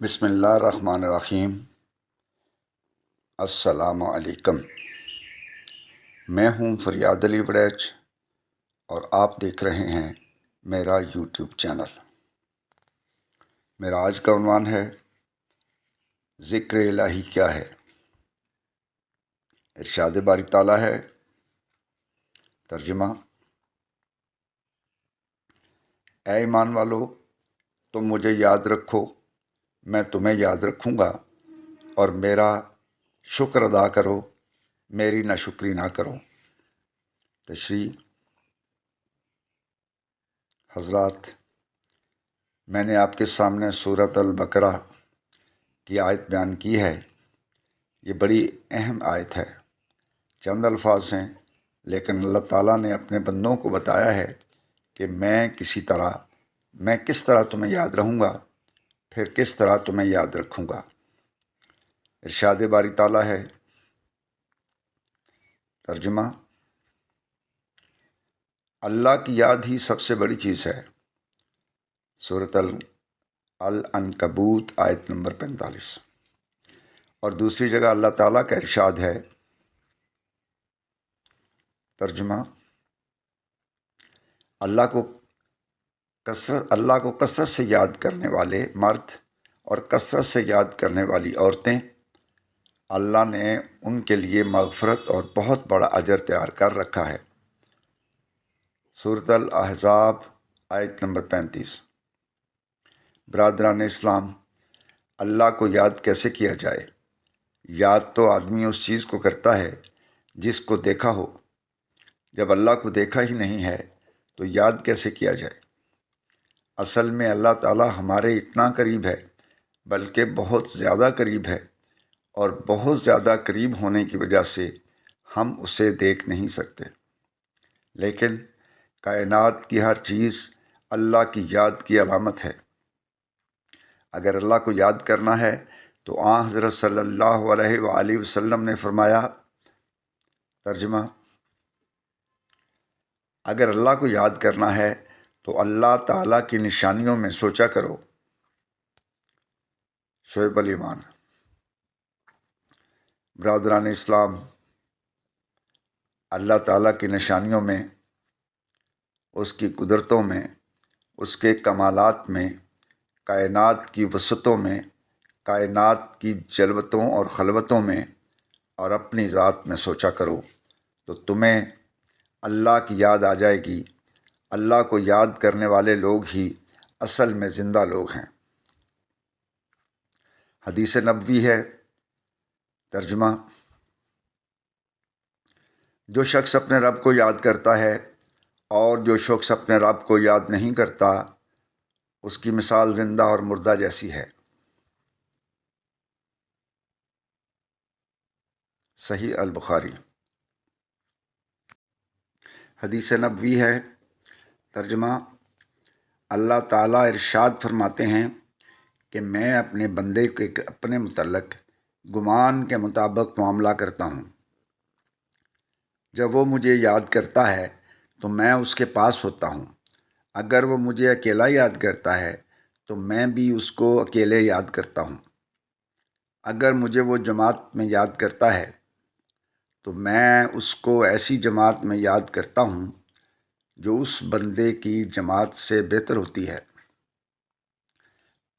بسم اللہ الرحمن الرحیم۔ السلام علیکم۔ میں ہوں فریاد علی وڑیچ اور آپ دیکھ رہے ہیں میرا یوٹیوب چینل۔ میرا آج کا عنوان ہے ذکر الہی کیا ہے؟ ارشاد باری تعالیٰ ہے۔ ترجمہ: اے ایمان والو، تم مجھے یاد رکھو، میں تمہیں یاد رکھوں گا، اور میرا شکر ادا کرو، میری ناشکری نہ کرو۔ تشریح: حضرات، میں نے آپ کے سامنے سورۃ البقرہ کی آیت بیان کی ہے۔ یہ بڑی اہم آیت ہے، چند الفاظ ہیں، لیکن اللہ تعالیٰ نے اپنے بندوں کو بتایا ہے کہ میں کس طرح تمہیں یاد رہوں گا، پھر کس طرح تمہیں یاد رکھوں گا۔ ارشاد باری تعالیٰ ہے۔ ترجمہ: اللہ کی یاد ہی سب سے بڑی چیز ہے۔ سورۃ العنکبوت آیت نمبر 45۔ اور دوسری جگہ اللہ تعالیٰ کا ارشاد ہے۔ ترجمہ: اللہ کو کثرت سے یاد کرنے والے مرد اور کثرت سے یاد کرنے والی عورتیں، اللہ نے ان کے لیے مغفرت اور بہت بڑا اجر تیار کر رکھا ہے۔ سورۃ الاحزاب آیت نمبر 35۔ برادران اسلام، اللہ کو یاد کیسے کیا جائے؟ یاد تو آدمی اس چیز کو کرتا ہے جس کو دیکھا ہو۔ جب اللہ کو دیکھا ہی نہیں ہے تو یاد کیسے کیا جائے؟ اصل میں اللہ تعالیٰ ہمارے اتنا قریب ہے، بلکہ بہت زیادہ قریب ہے، اور بہت زیادہ قریب ہونے کی وجہ سے ہم اسے دیکھ نہیں سکتے، لیکن کائنات کی ہر چیز اللہ کی یاد کی علامت ہے۔ اگر اللہ کو یاد کرنا ہے تو حضرت صلی اللہ علیہ وآلہ وسلم نے فرمایا۔ ترجمہ: اگر اللہ کو یاد کرنا ہے تو اللہ تعالیٰ کی نشانیوں میں سوچا کرو۔ شعیب الایمان۔ برادران اسلام، اللہ تعالیٰ کی نشانیوں میں، اس کی قدرتوں میں، اس کے کمالات میں، کائنات کی وسعتوں میں، کائنات کی جلوتوں اور خلوتوں میں، اور اپنی ذات میں سوچا کرو تو تمہیں اللہ کی یاد آ جائے گی۔ اللہ کو یاد کرنے والے لوگ ہی اصل میں زندہ لوگ ہیں۔ حدیث نبوی ہے۔ ترجمہ: جو شخص اپنے رب کو یاد کرتا ہے اور جو شخص اپنے رب کو یاد نہیں کرتا، اس کی مثال زندہ اور مردہ جیسی ہے۔ صحیح البخاری۔ حدیث نبوی ہے۔ ترجمہ: اللہ تعالیٰ ارشاد فرماتے ہیں کہ میں اپنے بندے کے اپنے متعلق گمان کے مطابق معاملہ کرتا ہوں۔ جب وہ مجھے یاد کرتا ہے تو میں اس کے پاس ہوتا ہوں۔ اگر وہ مجھے اکیلا یاد کرتا ہے تو میں بھی اس کو اکیلے یاد کرتا ہوں۔ اگر مجھے وہ جماعت میں یاد کرتا ہے تو میں اس کو ایسی جماعت میں یاد کرتا ہوں جو اس بندے کی جماعت سے بہتر ہوتی ہے۔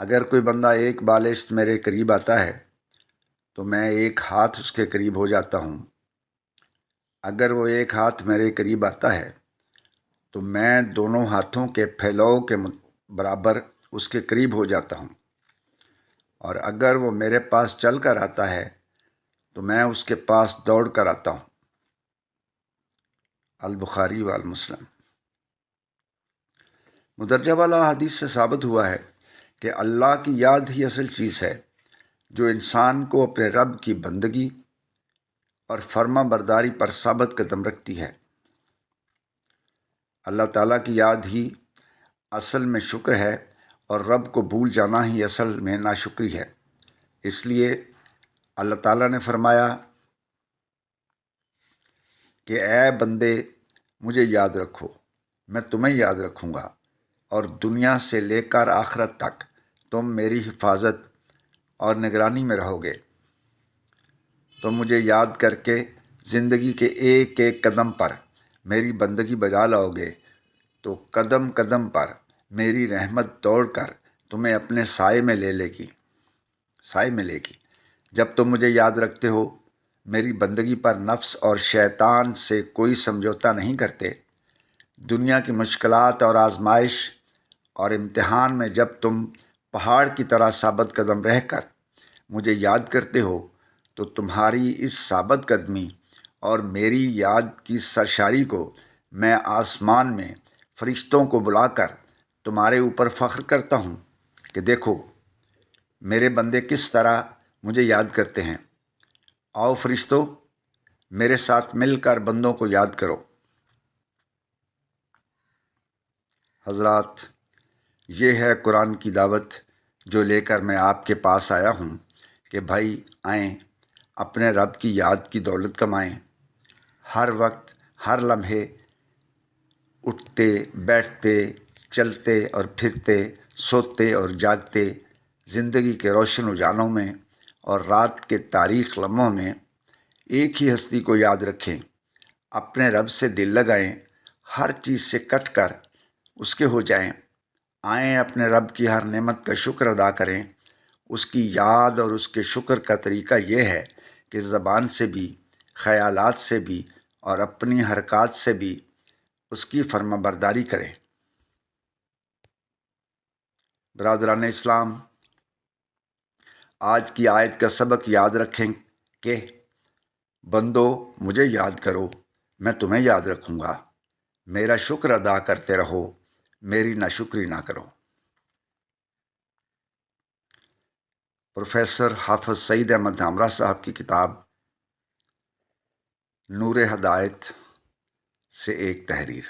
اگر کوئی بندہ ایک بالشت میرے قریب آتا ہے تو میں ایک ہاتھ اس کے قریب ہو جاتا ہوں۔ اگر وہ ایک ہاتھ میرے قریب آتا ہے تو میں دونوں ہاتھوں کے پھیلاؤ کے برابر اس کے قریب ہو جاتا ہوں، اور اگر وہ میرے پاس چل کر آتا ہے تو میں اس کے پاس دوڑ کر آتا ہوں۔ البخاری و المسلم۔ مدرجہ والا حدیث سے ثابت ہوا ہے کہ اللہ کی یاد ہی اصل چیز ہے جو انسان کو اپنے رب کی بندگی اور فرما برداری پر ثابت قدم رکھتی ہے۔ اللہ تعالیٰ کی یاد ہی اصل میں شکر ہے، اور رب کو بھول جانا ہی اصل میں ناشکری ہے۔ اس لیے اللہ تعالیٰ نے فرمایا کہ اے بندے، مجھے یاد رکھو، میں تمہیں یاد رکھوں گا، اور دنیا سے لے کر آخرت تک تم میری حفاظت اور نگرانی میں رہو گے تو مجھے یاد کر کے زندگی کے ایک ایک قدم پر میری بندگی بجا لاؤ گے تو قدم قدم پر میری رحمت دوڑ کر تمہیں اپنے سائے میں لے گی جب تم مجھے یاد رکھتے ہو، میری بندگی پر نفس اور شیطان سے کوئی سمجھوتا نہیں کرتے، دنیا کی مشکلات اور آزمائش اور امتحان میں جب تم پہاڑ کی طرح ثابت قدم رہ کر مجھے یاد کرتے ہو تو تمہاری اس ثابت قدمی اور میری یاد کی سرشاری کو میں آسمان میں فرشتوں کو بلا کر تمہارے اوپر فخر کرتا ہوں کہ دیکھو میرے بندے کس طرح مجھے یاد کرتے ہیں۔ آؤ فرشتوں، میرے ساتھ مل کر بندوں کو یاد کرو۔ حضرات، یہ ہے قرآن کی دعوت جو لے کر میں آپ کے پاس آیا ہوں کہ بھائی آئیں، اپنے رب کی یاد کی دولت کمائیں، ہر وقت ہر لمحے اٹھتے بیٹھتے چلتے اور پھرتے، سوتے اور جاگتے، زندگی کے روشن اجالوں میں اور رات کے تاریک لمحوں میں ایک ہی ہستی کو یاد رکھیں، اپنے رب سے دل لگائیں، ہر چیز سے کٹ کر اس کے ہو جائیں، آئیں اپنے رب کی ہر نعمت کا شکر ادا کریں۔ اس کی یاد اور اس کے شکر کا طریقہ یہ ہے کہ زبان سے بھی، خیالات سے بھی اور اپنی حرکات سے بھی اس کی فرما برداری کریں۔ برادران اسلام، آج کی آیت کا سبق یاد رکھیں کہ بندو مجھے یاد کرو، میں تمہیں یاد رکھوں گا، میرا شکر ادا کرتے رہو، میری ناشکری نہ کرو۔ پروفیسر حافظ سعید احمد دھامرا صاحب کی کتاب نور ہدایت سے ایک تحریر۔